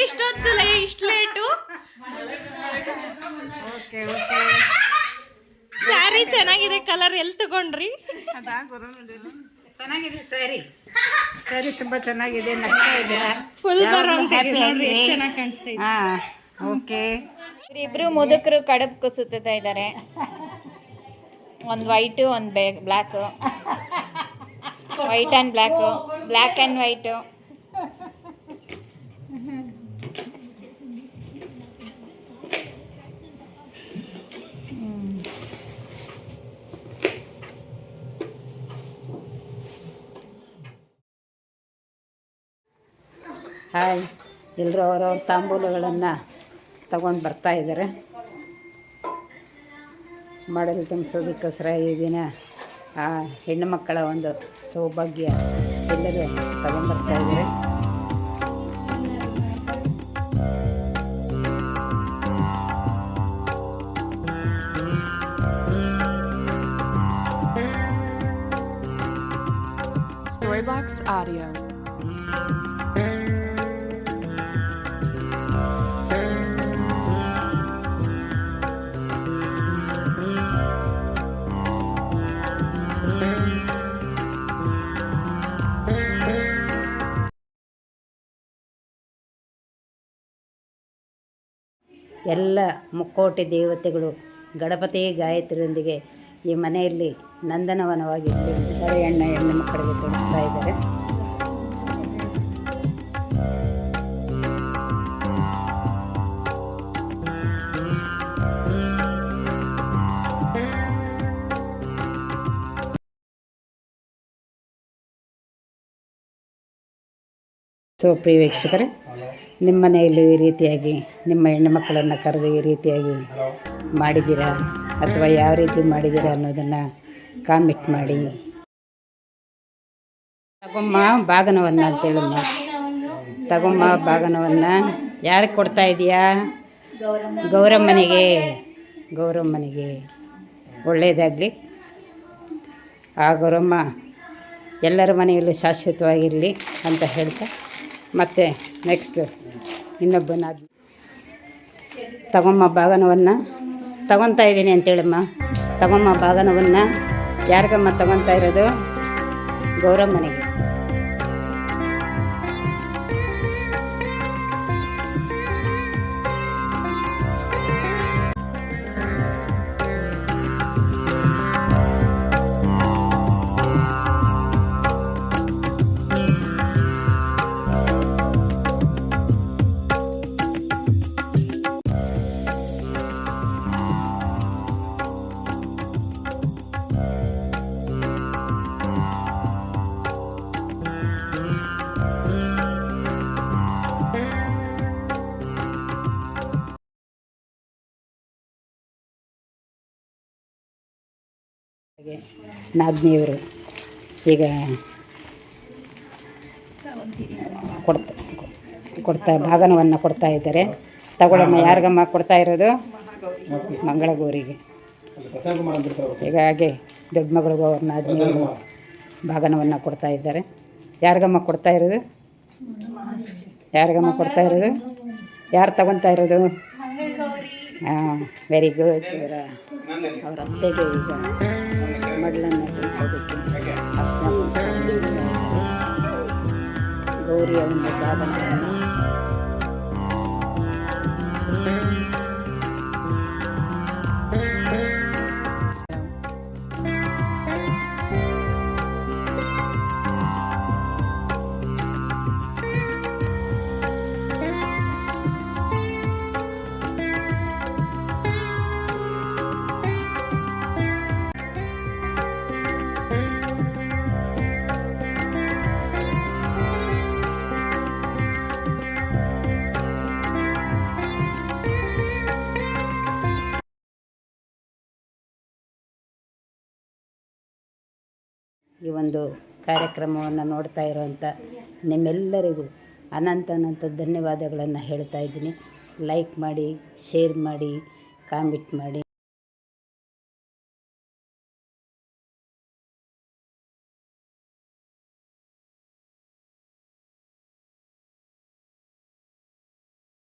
ಇಷ್ಟೊತ್ತಲ್ಲ ಇಷ್ಟು ಲೇಟು. ಸ್ಯಾರಿ ಚೆನ್ನಾಗಿದೆ, ಕಲರ್ ಎಲ್ಲಿ ತಗೊಂಡ್ರಿ? ಚೆನ್ನಾಗಿದೆ ಸ್ಯಾರಿ, ಸ್ಯಾರಿ ತುಂಬಾ ಚೆನ್ನಾಗಿದೆ. ನಗ್ತಾ ಇದ್ದೀರಾ, ಫುಲ್ ಹ್ಯಾಪಿ ನೋಡ್ರಿ ಎಷ್ಟು ಚೆನ್ನಾಗಿ ಕಾಣಿಸ್ತಾ ಇದೆ. ಓಕೆ. ಇಬ್ರು ಮುದುಕರು ಕಡುಬು ಕುಸುತ್ತಾ ಇದ್ದಾರೆ. ಒಂದು ವೈಟು ಒಂದು black, white and black, black and white. Hi, ಎಲ್ಲರೂ ಅವರವ್ರ ತಾಂಬೂಲಗಳನ್ನು ತಗೊಂಡು ಬರ್ತಾ ಇದ್ದಾರೆ. ಮಾಡಲು ತುಂಬಿಸೋದಕ್ಕೋಸ್ಕರ ಈ ದಿನ ಆ ಹೆಣ್ಣು ಮಕ್ಕಳ ಒಂದು ಸೌಭಾಗ್ಯ ಎಲ್ಲರೂ ತಗೊಂಡ್ಬರ್ತಾ ಇದ್ದಾರೆ. Storybox Audio. ಎಲ್ಲ ಮುಕ್ಕೋಟಿ ದೇವತೆಗಳು ಗಣಪತಿ ಗಾಯತ್ರಿಯೊಂದಿಗೆ ಈ ಮನೆಯಲ್ಲಿ ನಂದನವನವಾಗಿರಲಿ ಅಂತ ಹೆಣ್ಣು ಮಕ್ಕಳಿಗೆ ತೋರಿಸ್ತಾ ಇದ್ದಾರೆ. ಸೊ ಪ್ರಿಯ ವೀಕ್ಷಕರೇ, ನಿಮ್ಮ ಮನೆಯಲ್ಲೂ ಈ ರೀತಿಯಾಗಿ ನಿಮ್ಮ ಹೆಣ್ಣು ಮಕ್ಕಳನ್ನು ಕರೆದು ಈ ರೀತಿಯಾಗಿ ಮಾಡಿದ್ದೀರಾ ಅಥವಾ ಯಾವ ರೀತಿ ಮಾಡಿದ್ದೀರಾ ಅನ್ನೋದನ್ನು ಕಾಮೆಂಟ್ ಮಾಡಿ. ತಗೊಮ್ಮ ಬಾಗನವನ್ನು ಅಂತೇಳಮ್ಮ, ತಗೊಮ್ಮ ಬಾಗನವನ್ನು ಯಾರಿಗೆ ಕೊಡ್ತಾ ಇದೀಯಾ? ಗೌರಮ್ಮನಿಗೆ. ಗೌರಮ್ಮನಿಗೆ ಒಳ್ಳೆಯದಾಗಲಿ. ಆ ಗೌರಮ್ಮ ಎಲ್ಲರ ಮನೆಯಲ್ಲೂ ಶಾಶ್ವತವಾಗಿರಲಿ ಅಂತ ಹೇಳ್ತಾ, ಮತ್ತು ನೆಕ್ಸ್ಟ್ ಇನ್ನೊಬ್ಬನ ತಗೊಮ್ಮ ಬಾಗನವನ್ನು ತಗೊತಾ ಇದ್ದೀನಿ ಅಂತೇಳಮ್ಮ. ತಗೊಮ್ಮ ಬಾಗನವನ್ನು ಯಾರಿಗಮ್ಮ ತಗೊತಾ ಇರೋದು? ಗೌರಮ್ಮನಿಗೆ. ನಾದಿನಿಯವರು ಈಗ ಕೊಡ್ತಾ ಬಾಗನವನ್ನು ಕೊಡ್ತಾ ಇದ್ದಾರೆ. ತಗೊಳಮ್ಮ. ಯಾರಿಗಮ್ಮ ಕೊಡ್ತಾ ಇರೋದು? ಮಂಗಳಗೌರಿಗೆ. ಹೀಗಾಗಿ ದೊಡ್ಡ ಮಗಳಿಗೂ ಅವ್ರ ನಾದಿನಿಯವರು ಬಾಗನವನ್ನು ಕೊಡ್ತಾ ಇದ್ದಾರೆ. ಯಾರಿಗಮ್ಮ ಕೊಡ್ತಾ ಇರೋದು? ಯಾರಿಗಮ್ಮ ಕೊಡ್ತಾ ಇರೋದು? ಯಾರು ತಗೊತಾ ಇರೋದು? ಹಾಂ, ವೆರಿ ಗುಡ್. ಅವರ ಅತ್ತೆಗೆ ಈಗ ಮಡಲನ್ನು ತುಂಬಿಸೋದಕ್ಕೆ ಅರ್ಶಿನ ಗೌರಿಯ ಒಂದು ಬಾಗನವನ್ನು ಈ ಒಂದು ಕಾರ್ಯಕ್ರಮವನ್ನು ನೋಡ್ತಾ ಇರುವಂಥ ನಿಮ್ಮೆಲ್ಲರಿಗೂ ಅನಂತ ಧನ್ಯವಾದಗಳನ್ನು ಹೇಳ್ತಾ ಇದ್ದೀನಿ. ಲೈಕ್ ಮಾಡಿ, ಶೇರ್ ಮಾಡಿ, ಕಾಮೆಂಟ್ ಮಾಡಿ.